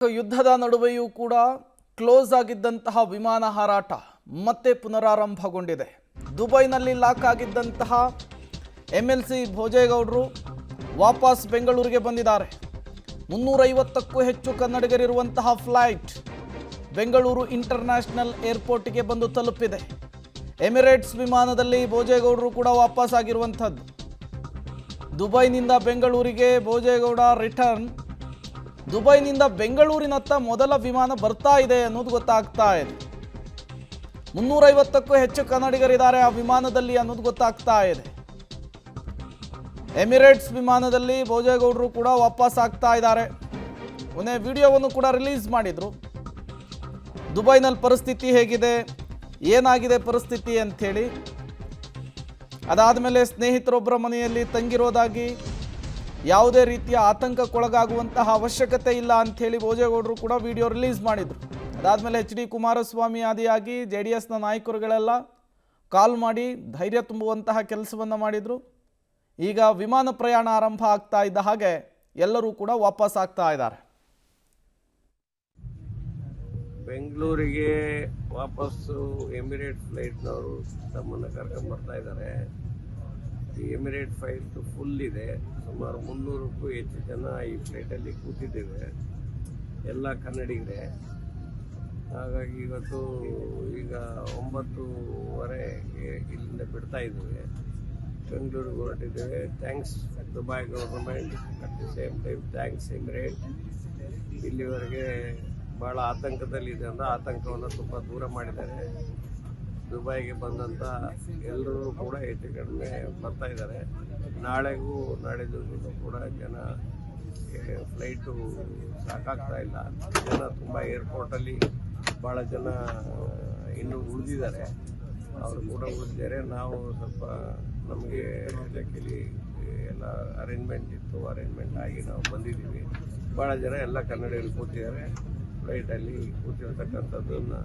ಯುದ್ಧದ ನಡುವೆಯೂ ಕೂಡ ಕ್ಲೋಸ್ ಆಗಿದ್ದಂತಹ ವಿಮಾನ ಹಾರಾಟ ಮತ್ತೆ ಪುನರಾರಂಭಗೊಂಡಿದೆ. ದುಬೈನಲ್ಲಿ ಲಾಕ್ ಆಗಿದ್ದಂತಹ MLC ಭೋಜೇಗೌಡರು ವಾಪಸ್ ಬೆಂಗಳೂರಿಗೆ ಬಂದಿದ್ದಾರೆ. 350ಕ್ಕೂ ಹೆಚ್ಚು ಕನ್ನಡಿಗರಿರುವಂತಹ ಫ್ಲೈಟ್ ಬೆಂಗಳೂರು ಇಂಟರ್ನ್ಯಾಷನಲ್ ಏರ್ಪೋರ್ಟ್ಗೆ ಬಂದು ತಲುಪಿದೆ. ಎಮಿರೇಟ್ಸ್ ವಿಮಾನದಲ್ಲಿ ಭೋಜೇಗೌಡರು ಕೂಡ ವಾಪಸ್ ಆಗಿರುವಂಥದ್ದು. ದುಬೈನಿಂದ ಬೆಂಗಳೂರಿಗೆ ಭೋಜೇಗೌಡ ರಿಟರ್ನ್. ದುಬೈನಿಂದ ಬೆಂಗಳೂರಿನತ್ತ ಮೊದಲ ವಿಮಾನ ಬರ್ತಾ ಇದೆ ಅನ್ನೋದು ಗೊತ್ತಾಗ್ತಾ ಇದೆ. 350ಕ್ಕೂ ಹೆಚ್ಚು ಕನ್ನಡಿಗರಿದ್ದಾರೆ ಆ ವಿಮಾನದಲ್ಲಿ ಅನ್ನೋದು ಗೊತ್ತಾಗ್ತಾ ಇದೆ. ಎಮಿರೇಟ್ಸ್ ವಿಮಾನದಲ್ಲಿ ಭೋಜೇಗೌಡರು ಕೂಡ ವಾಪಸ್ ಆಗ್ತಾ ಇದ್ದಾರೆ. ಮೊನ್ನೆ ವಿಡಿಯೋವನ್ನು ಕೂಡ ರಿಲೀಸ್ ಮಾಡಿದ್ರು. ದುಬೈನಲ್ಲಿ ಪರಿಸ್ಥಿತಿ ಹೇಗಿದೆ, ಏನಾಗಿದೆ ಪರಿಸ್ಥಿತಿ ಅಂಥೇಳಿ. ಅದಾದ ಮೇಲೆ ಸ್ನೇಹಿತರೊಬ್ಬರ ಮನೆಯಲ್ಲಿ ತಂಗಿರೋದಾಗಿ, ಯಾವುದೇ ರೀತಿಯ ಆತಂಕಕ್ಕೊಳಗಾಗುವಂತಹ ಅವಶ್ಯಕತೆ ಇಲ್ಲ ಅಂಥೇಳಿ ಭೋಜೇಗೌಡರು ಕೂಡ ವಿಡಿಯೋ ರಿಲೀಸ್ ಮಾಡಿದರು. ಅದಾದಮೇಲೆ HD ಕುಮಾರಸ್ವಾಮಿ ಆದಿಯಾಗಿ JDSನ ನಾಯಕರುಗಳೆಲ್ಲ ಕಾಲ್ ಮಾಡಿ ಧೈರ್ಯ ತುಂಬುವಂತಹ ಕೆಲಸವನ್ನು ಮಾಡಿದರು. ಈಗ ವಿಮಾನ ಪ್ರಯಾಣ ಆರಂಭ ಆಗ್ತಾ ಇದ್ದ ಹಾಗೆ ಎಲ್ಲರೂ ಕೂಡ ವಾಪಸ್ ಆಗ್ತಾ ಇದ್ದಾರೆ. ಬೆಂಗಳೂರಿಗೆ ವಾಪಸ್ಸು ಎಮಿರೇಟ್ ಫ್ಲೈಟ್ನವರು ತಮ್ಮನ್ನು ಕರ್ಕೊಂಬರ್ತಾ ಇದ್ದಾರೆ. ಎಮಿರೇಟ್ ಫ್ಲೈಟ್ ಫುಲ್ ಇದೆ. ಸುಮಾರು 300ಕ್ಕೂ ಹೆಚ್ಚು ಜನ ಈ ಫ್ಲೈಟಲ್ಲಿ ಕೂತಿದ್ದೇವೆ, ಎಲ್ಲ ಕನ್ನಡಿಗರೇ. ಹಾಗಾಗಿ ಇವತ್ತು ಈಗ 9:30 ಇಲ್ಲಿಂದ ಬಿಡ್ತಾ ಇದ್ದೇವೆ, ಬೆಂಗಳೂರಿಗೆ ಹೊರಟಿದ್ದೇವೆ. Thanks Dubai government, at the same time thanks emirate. ಇಲ್ಲಿವರೆಗೆ ಭಾಳ ಆತಂಕದಲ್ಲಿದೆ ಅಂದ್ರೆ ಆತಂಕವನ್ನು ತುಂಬ ದೂರ ಮಾಡಿದ್ದಾರೆ. ದುಬೈಗೆ ಬಂದಂಥ ಎಲ್ಲರೂ ಕೂಡ ಹೆಚ್ಚು ಕಡಿಮೆ ಬರ್ತಾ ಇದ್ದಾರೆ. ನಾಳೆಗೂ ನಾಡಿದ್ದು ಕೂಡ ಜನ ಫ್ಲೈಟು ಸಾಕಾಗ್ತಾ ಇಲ್ಲ. ಜನ ತುಂಬ ಏರ್ಪೋರ್ಟಲ್ಲಿ ಭಾಳ ಜನ ಇನ್ನೂ ಉಳಿದಿದ್ದಾರೆ, ಅವರು ಕೂಡ ಉಳಿದಿದ್ದಾರೆ. ನಾವು ಸ್ವಲ್ಪ ನಮಗೆ ಲಕ್ಕಲಿ ಎಲ್ಲ ಅರೇಂಜ್ಮೆಂಟ್ ಇತ್ತು, ಅರೇಂಜ್ಮೆಂಟ್ ಆಗಿ ನಾವು ಬಂದಿದ್ದೀವಿ. ಭಾಳ ಜನ ಎಲ್ಲ ಕನ್ನಡಿಗರು ಕೂತಿದ್ದಾರೆ. ಫ್ಲೈಟಲ್ಲಿ ಕೂತಿರ್ತಕ್ಕಂಥದ್ದನ್ನು